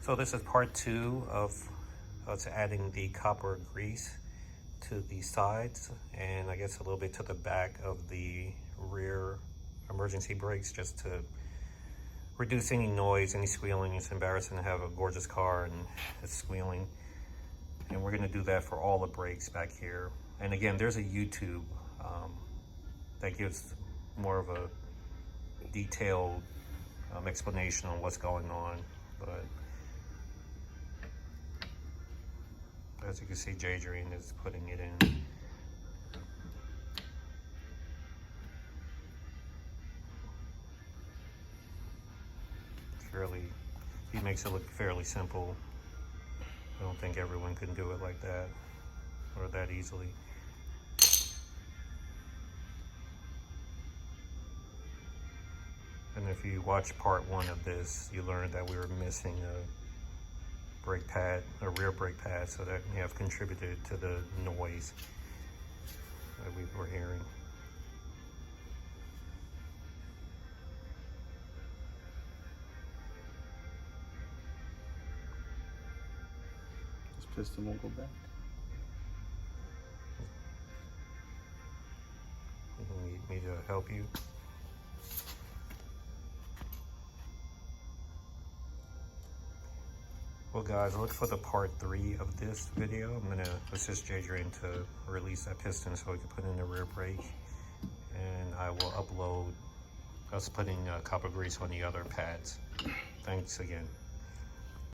So this is part 2 of us adding the copper grease to the sides and I guess a little bit to the back of the rear emergency brakes, just to reduce any noise, any squealing. It's embarrassing to have a gorgeous car and it's squealing. And we're going to do that for all the brakes back here. And again, there's a YouTube that gives more of a detailed explanation on what's going on. But as you can see, Jadrian is putting it in. He makes it look fairly simple. I don't think everyone can do it like that or that easily. And if you watch part 1 of this, you learned that we were missing a brake pad, a rear brake pad, so that may have contributed to the noise that we were hearing. This piston won't go back. You need me to help you? Well guys, look for the part 3 of this video. I'm gonna assist Jadrian to release that piston so we can put in the rear brake. And I will upload us putting copper grease on the other pads. Thanks again.